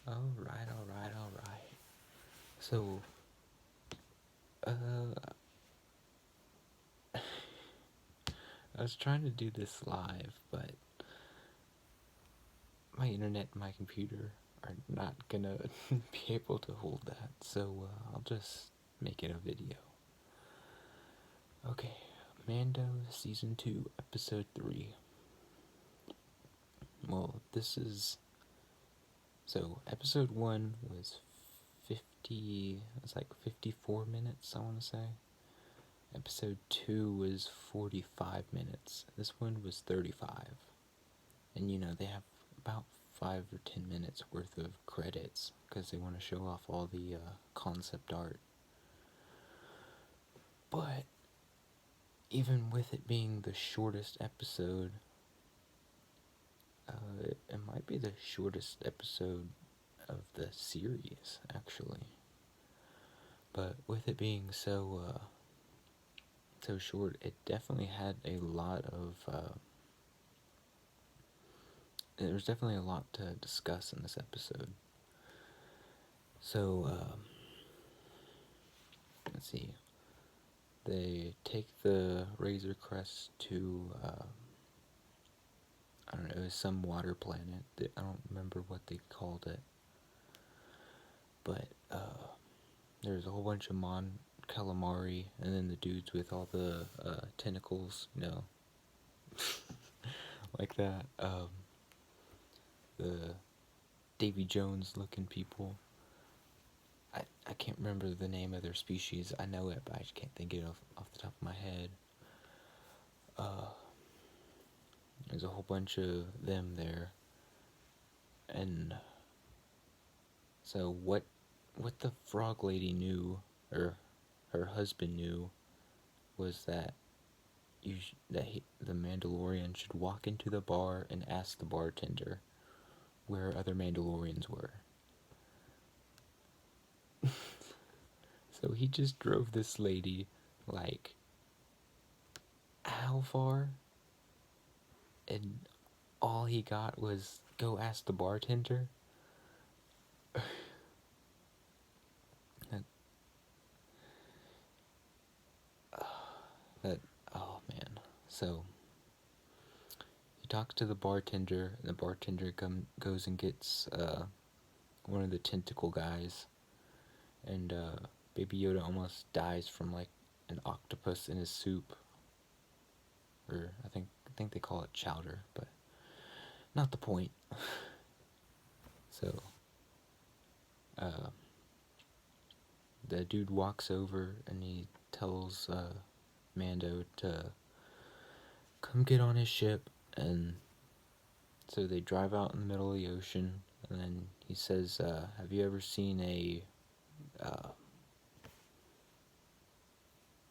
Alright. So, uh, I was trying to do this live, but my internet and my computer are not gonna be able to hold that, so I'll just make it a video. Okay, Mando Season 2, Episode 3. Well, this is. So, Episode 1 was 50. It's like 54 minutes, I want to say. Episode 2 was 45 minutes. This one was 35. And they have about 5 or 10 minutes worth of credits because they want to show off all the concept art. But even with it being the shortest episode, it might be the shortest episode of the series, actually. But with it being so short, it definitely had a lot of. There's definitely a lot to discuss in this episode. So, let's see. They take the Razor Crest to, I don't know, it was some water planet. I don't remember what they called it. But, there's a whole bunch of calamari, and then the dudes with all the tentacles, like that. The Davy Jones looking people. I can't remember the name of their species. I know it, but I just can't think it off the top of my head. There's a whole bunch of them there, and so what the frog lady knew, or her husband knew, was that the Mandalorian should walk into the bar and ask the bartender where other Mandalorians were. So he just drove this lady, like, how far? And all he got was go ask the bartender. that oh man. So he talks to the bartender, and the bartender goes and gets one of the tentacle guys, and Baby Yoda almost dies from like an octopus in his soup, or I think they call it chowder, but not the point. So, the dude walks over and he tells Mando to come get on his ship, and so they drive out in the middle of the ocean, and then he says, have you ever seen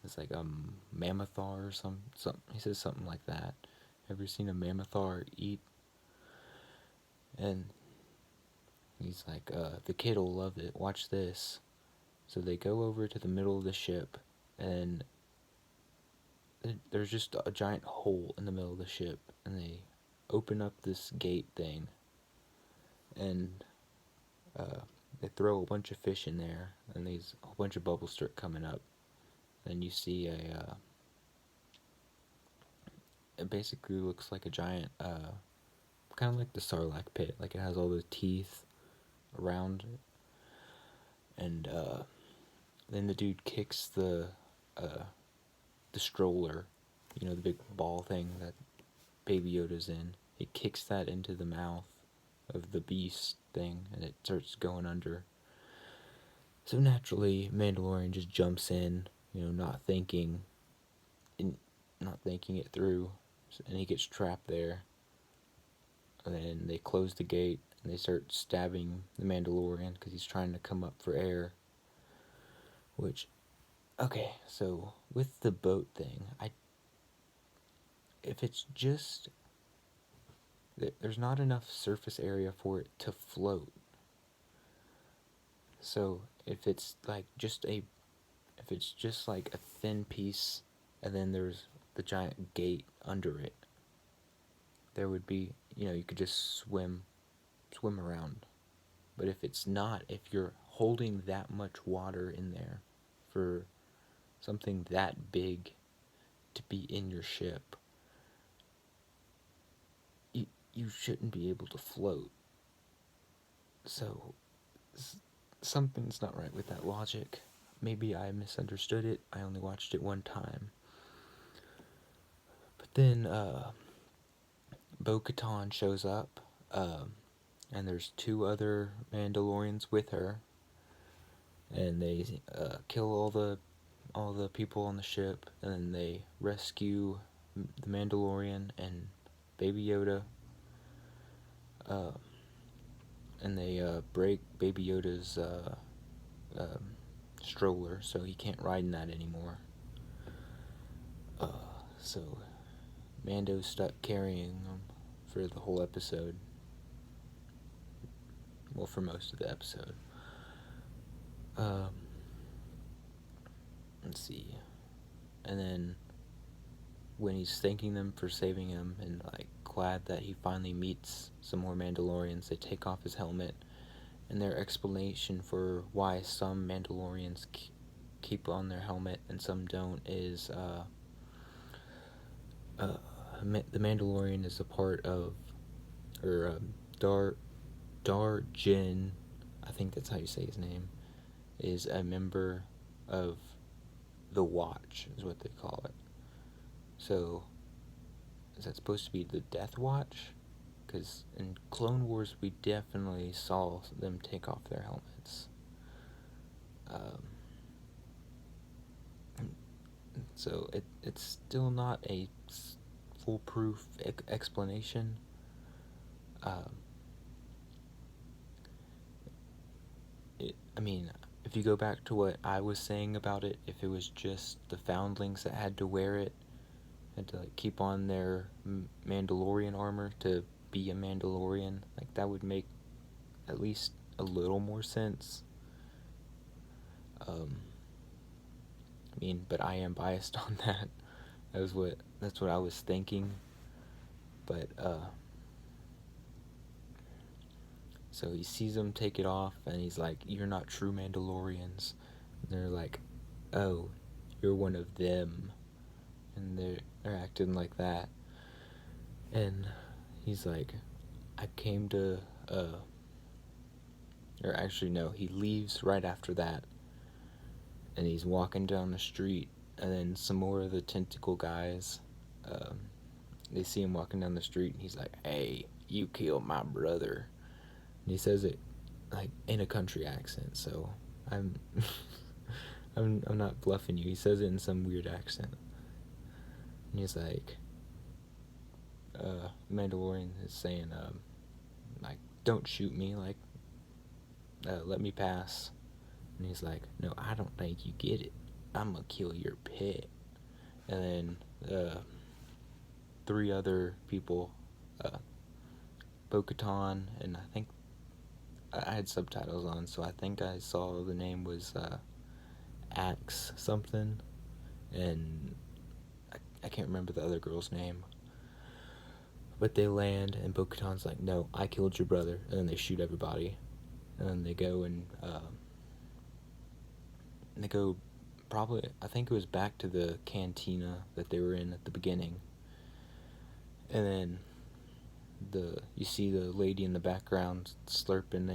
it's like a mammothar or something. He says something like that. Ever seen a mammothar eat? And he's like, the kid will love it. Watch this. So they go over to the middle of the ship, and there's just a giant hole in the middle of the ship, and they open up this gate thing, and they throw a bunch of fish in there, and a whole bunch of bubbles start coming up. Then you see it basically looks like a giant, kind of like the Sarlacc pit, like it has all the teeth around it. And then the dude kicks the stroller, the big ball thing that Baby Yoda's in. He kicks that into the mouth of the beast thing, and it starts going under. So naturally, Mandalorian just jumps in, not thinking it through, and he gets trapped there. And then they close the gate, and they start stabbing the Mandalorian because he's trying to come up for air. Which, okay, so with the boat thing, if it's just, there's not enough surface area for it to float. So if it's just like a thin piece, and then there's the giant gate under it, there would be, you could just swim around. But if it's not, if you're holding that much water in there for something that big to be in your ship, you shouldn't be able to float. So something's not right with that logic. Maybe I misunderstood it. I only watched it one time. But then Bo-Katan shows up, and there's 2 other Mandalorians with her, and they kill all the people on the ship, and then they rescue the Mandalorian and Baby Yoda, and they break Baby Yoda's stroller, so he can't ride in that anymore. So Mando's stuck carrying him for the whole episode. Well, for most of the episode. Let's see. And then when he's thanking them for saving him and like glad that he finally meets some more Mandalorians, they take off his helmet, and their explanation for why some Mandalorians keep on their helmet and some don't is the Mandalorian is a part of, or Dar Jin, I think that's how you say his name, is a member of the Watch, is what they call it. So, is that supposed to be the Death Watch? Because in Clone Wars, we definitely saw them take off their helmets. So it's still not a foolproof explanation. I mean, if you go back to what I was saying about it, if it was just the foundlings that had to wear it, had to like keep on their Mandalorian armor to be a Mandalorian, like that would make at least a little more sense. I mean, but I am biased on that. That's what I was thinking. But so he sees them take it off, and he's like, "You're not true Mandalorians." And they're like, "Oh, you're one of them," and they're acting like that. And he's like, "I came to," or actually no, he leaves right after that, and he's walking down the street, and then some more of the tentacle guys, they see him walking down the street, and he's like, "Hey, you killed my brother," and he says it like in a country accent. So I'm I'm not bluffing you. He says it in some weird accent, and he's like, Mandalorian is saying, like, "Don't shoot me, like, let me pass." And he's like, "No, I don't think you get it. I'm gonna kill your pet." And then 3 other people, Bo-Katan, and I think I had subtitles on, so I think I saw the name was Axe something, and I can't remember the other girl's name. But they land, and Bo-Katan's like, "No, I killed your brother," and then they shoot everybody, and then they go and they go, probably, I think it was back to the cantina that they were in at the beginning, and then you see the lady in the background slurping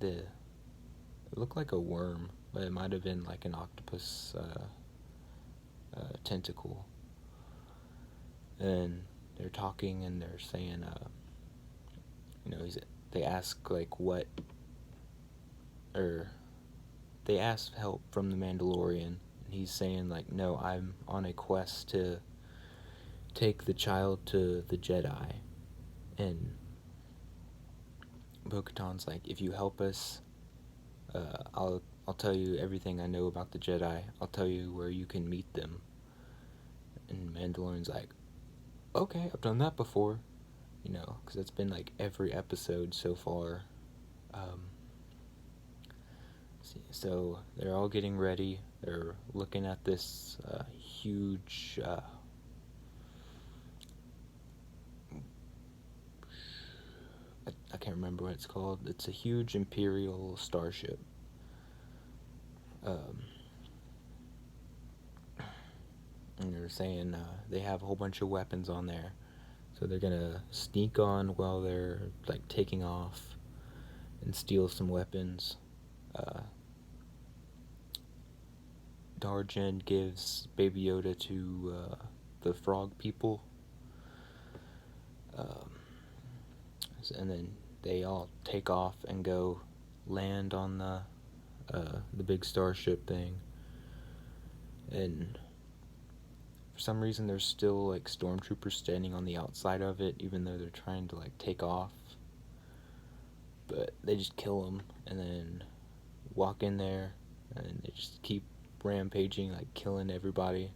it looked like a worm, but it might have been like an octopus tentacle, and they're talking, and they're saying, they ask like what, or they ask help from the Mandalorian, and he's saying like, "No, I'm on a quest to take the child to the Jedi," and Bo-Katan's like, "If you help us, I'll tell you everything I know about the Jedi. I'll tell you where you can meet them." And Mandalorian's like, "Okay, I've done that before," because it's been like every episode so far. So they're all getting ready. They're looking at this huge I can't remember what it's called. It's a huge Imperial starship. And they're saying they have a whole bunch of weapons on there. So they're gonna sneak on while they're like taking off and steal some weapons. Darjen gives Baby Yoda to the frog people. And then they all take off and go land on the big starship thing. And for some reason there's still like stormtroopers standing on the outside of it, even though they're trying to like take off. But they just kill them and then walk in there, and they just keep rampaging, like killing everybody.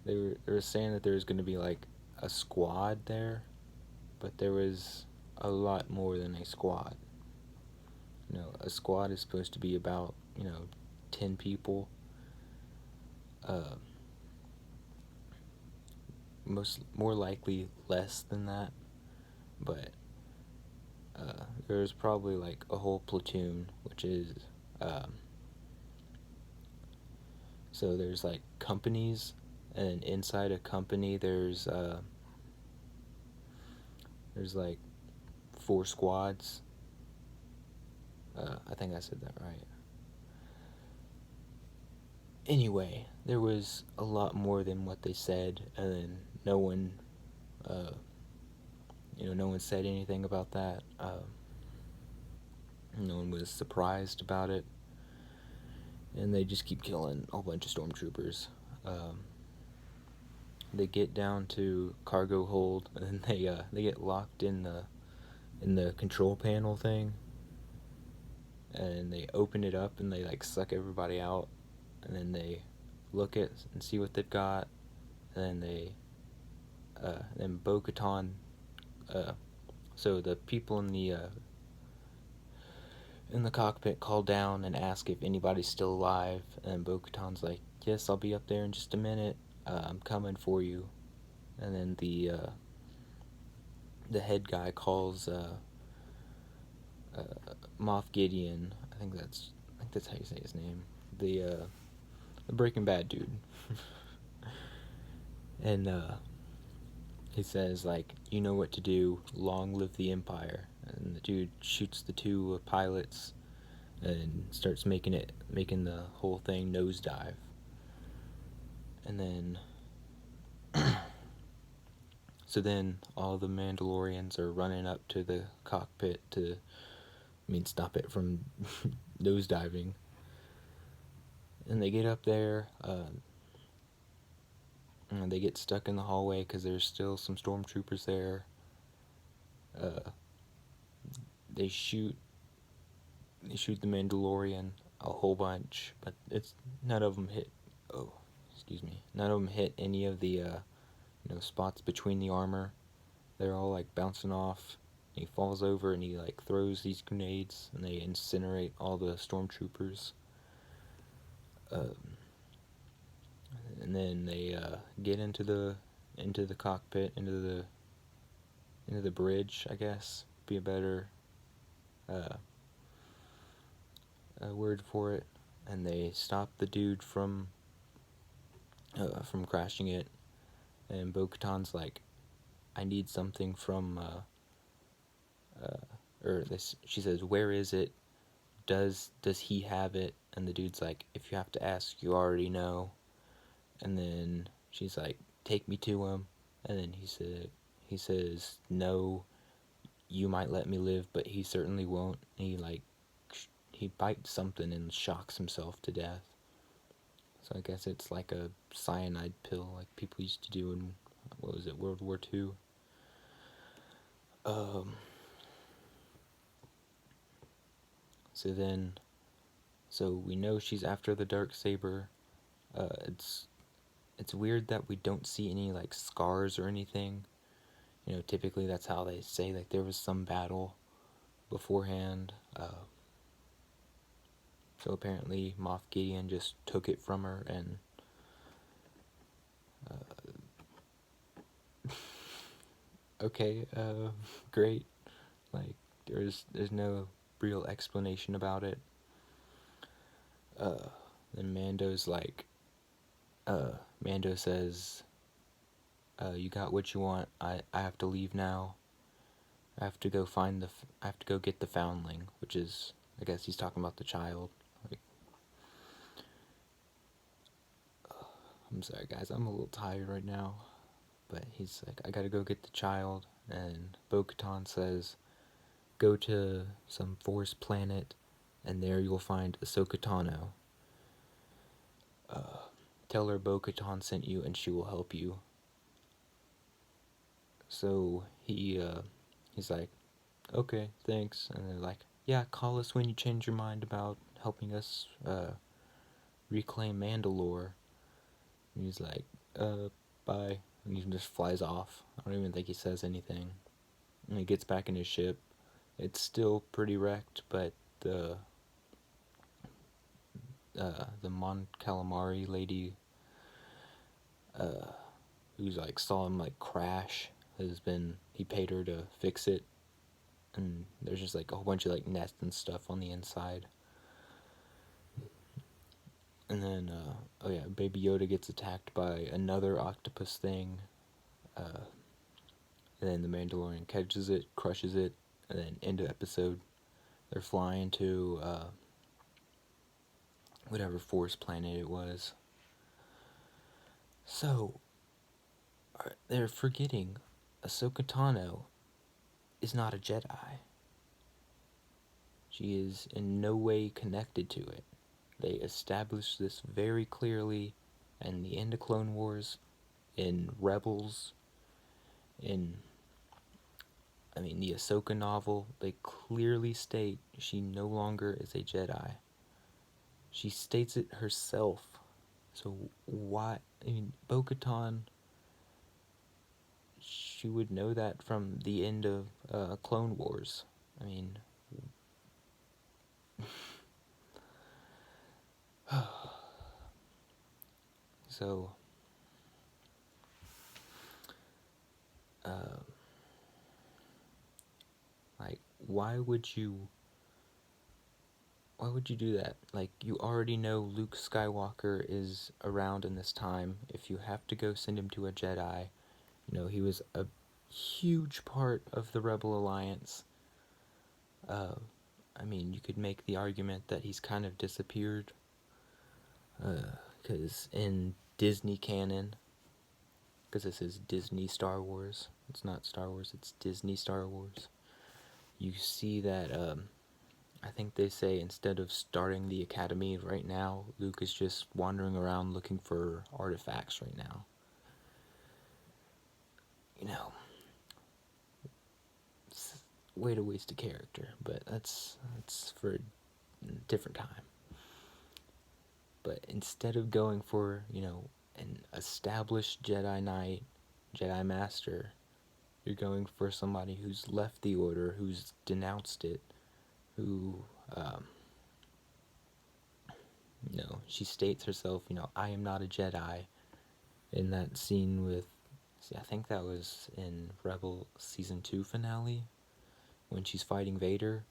They were saying that there was going to be like a squad there, but there was a lot more than a squad. You know, a squad is supposed to be about 10 people. More likely less than that, but there's probably like a whole platoon, which is so there's like companies, and inside a company there's like 4 squads. I think I said that right. Anyway, there was a lot more than what they said, and then no one said anything about that. No one was surprised about it, and they just keep killing a whole bunch of stormtroopers. They get down to cargo hold, and they get locked in the control panel thing, and they open it up and they like suck everybody out, and then they look at and see what they've got, and then Bo-Katan, so the people in the cockpit call down and ask if anybody's still alive, and Bo-Katan's like, yes, I'll be up there in just a minute, I'm coming for you. And then the head guy calls Moff Gideon, I think that's how you say his name, the Breaking Bad dude. And he says, like, you know what to do, long live the Empire. And the dude shoots the 2 pilots and starts making the whole thing nosedive. And then so then all the Mandalorians are running up to the cockpit to stop it from nosediving. And they get up there, and they get stuck in the hallway because there's still some stormtroopers there. They shoot the Mandalorian a whole bunch, but none of them hit. Oh, excuse me. None of them hit any of the spots between the armor. They're all like bouncing off. He falls over and he like throws these grenades, and they incinerate all the stormtroopers. And then they get into the cockpit, into the bridge, I guess, be a better word for it. And they stop the dude from crashing it. And Bo-Katan's like, I need something from she says, where is it? Does he have it? And the dude's like, if you have to ask, you already know. And then she's like, take me to him. And then he says, no, you might let me live, but he certainly won't. And he bites something and shocks himself to death. So I guess it's like a cyanide pill, like people used to do in, what was it, World War II? So we know she's after the Darksaber. It's weird that we don't see any like scars or anything. Typically that's how they say like there was some battle beforehand. So apparently Moff Gideon just took it from her, and okay, great. Like, there's no real explanation about it. Then Mando's like, Mando says, "You got what you want. I have to leave now. I have to go I have to go get the foundling," which is, I guess he's talking about the child. Like, I'm sorry guys, I'm a little tired right now, but he's like, "I gotta go get the child," and Bo-Katan says, "Go to some forest planet, and there you'll find Ahsoka Tano. Tell her Bo-Katan sent you, and she will help you." So he's like, "Okay, thanks," and they're like, "Yeah, call us when you change your mind about helping us reclaim Mandalore." And he's like, "Bye," and he just flies off. I don't even think he says anything. And he gets back in his ship. It's still pretty wrecked, but the Mon Calamari lady, who's like saw him like crash, he paid her to fix it, and there's just like a whole bunch of like nests and stuff on the inside. And then, oh yeah, Baby Yoda gets attacked by another octopus thing, and then the Mandalorian catches it, crushes it, and then end of episode, they're flying to whatever forest planet it was. So, they're forgetting Ahsoka Tano is not a Jedi. She is in no way connected to it. They established this very clearly in the end of Clone Wars, in Rebels, in the Ahsoka novel. They clearly state she no longer is a Jedi. She states it herself. So why? Bo-Katan, she would know that from the end of Clone Wars. So, like, why would you do that? Like, you already know Luke Skywalker is around in this time. If you have to go send him to a Jedi, he was a huge part of the Rebel Alliance. You could make the argument that he's kind of disappeared, because in Disney canon, because this is Disney Star Wars, it's not Star Wars, it's Disney Star Wars, you see that, I think they say instead of starting the academy right now, Luke is just wandering around looking for artifacts right now. It's way to waste a character, but that's for a different time. But instead of going for, an established Jedi Knight, Jedi Master, you're going for somebody who's left the Order, who's denounced it, who, she states herself, "I am not a Jedi," in that scene with, I think that was in Rebel Season 2 finale, when she's fighting Vader.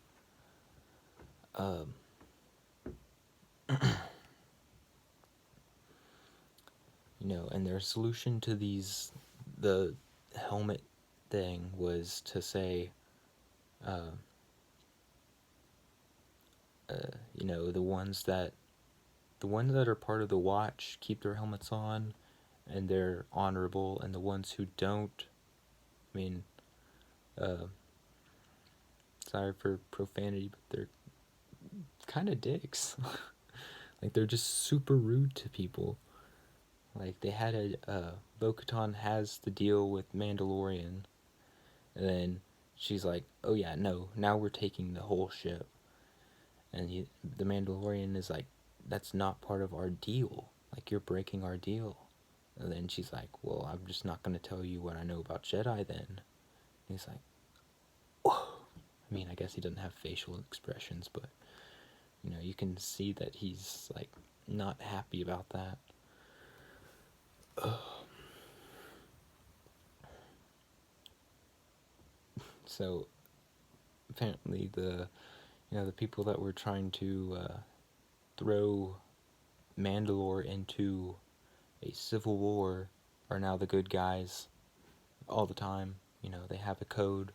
And their solution to the helmet thing was to say, the ones that are part of the Watch keep their helmets on, and they're honorable, and the ones who don't, sorry for profanity, but they're kind of dicks. Like, they're just super rude to people. Like, they had Bo-Katan has the deal with Mandalorian, and then she's like, "Oh yeah, no, now we're taking the whole ship." And the Mandalorian is like, "That's not part of our deal. Like, you're breaking our deal." And then she's like, "Well, I'm just not going to tell you what I know about Jedi then." And he's like, "Whoa." I guess he doesn't have facial expressions, but, you can see that he's, like, not happy about that. So, apparently the people that were trying to throw Mandalore into a civil war are now the good guys all the time. They have a code.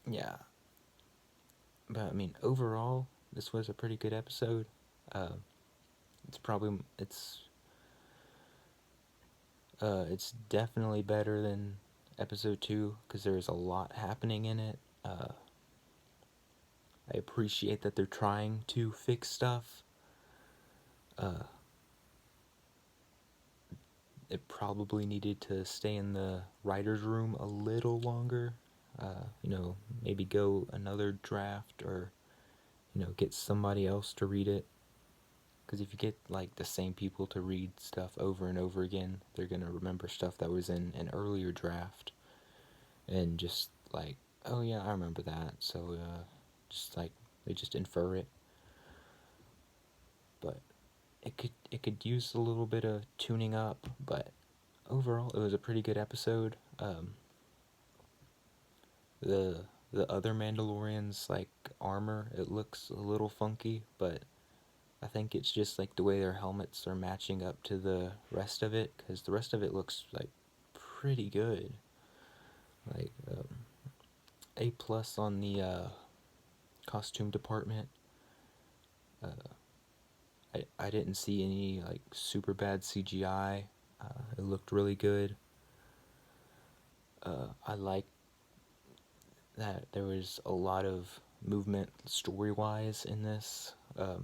Yeah. But, I mean, overall, this was a pretty good episode. It's definitely better than episode 2, because there's a lot happening in it. I appreciate that they're trying to fix stuff. It probably needed to stay in the writer's room a little longer. Maybe go another draft, or, get somebody else to read it. Because if you get, like, the same people to read stuff over and over again, they're going to remember stuff that was in an earlier draft. And just, like, oh yeah, I remember that. So, just, like, they just infer it. But it could use a little bit of tuning up, but overall, it was a pretty good episode. The other Mandalorians, like, armor, it looks a little funky, but I think it's just, like, the way their helmets are matching up to the rest of it, because the rest of it looks, like, pretty good. Like, A plus on the costume department. I didn't see any, like, super bad CGI. It looked really good. I like that there was a lot of movement story-wise in this. The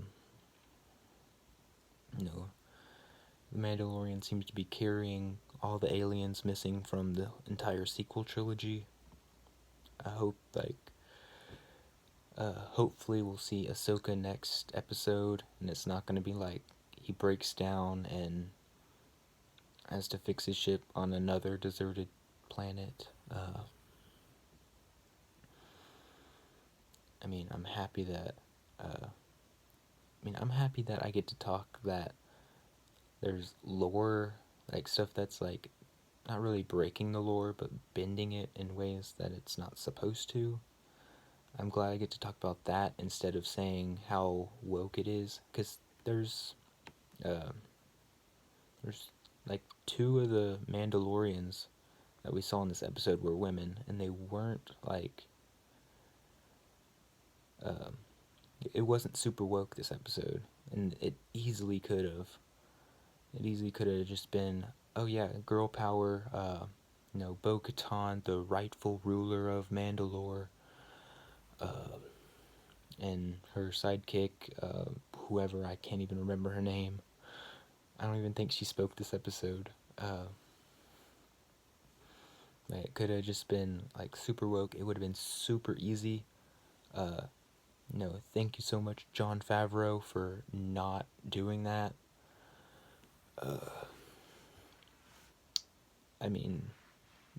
Mandalorian seems to be carrying all the aliens missing from the entire sequel trilogy. I hope, like, hopefully we'll see Ahsoka next episode, and it's not going to be like he breaks down and has to fix his ship on another deserted planet. I'm happy that I get to talk that there's lore, like, stuff that's, like, not really breaking the lore, but bending it in ways that it's not supposed to. I'm glad I get to talk about that instead of saying how woke it is, because there's like, 2 of the Mandalorians that we saw in this episode were women, and they weren't, like, it wasn't super woke this episode, and it easily could have. It easily could have just been, oh yeah, girl power, Bo-Katan, the rightful ruler of Mandalore, and her sidekick, whoever, I can't even remember her name. I don't even think she spoke this episode. It could have just been, like, super woke. It would have been super easy. Thank you so much, Jon Favreau, for not doing that.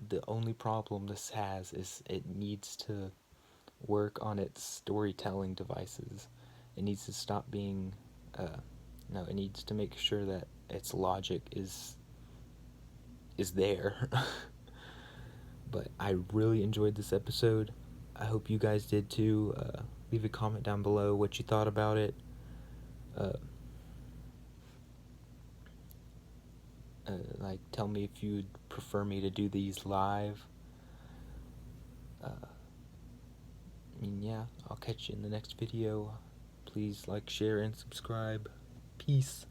The only problem this has is it needs to work on its storytelling devices. It needs to stop being, it needs to make sure that its logic is there. But I really enjoyed this episode. I hope you guys did too. Leave a comment down below what you thought about it. Like, tell me if you'd prefer me to do these live. Yeah, I'll catch you in the next video. Please like, share, and subscribe. Peace.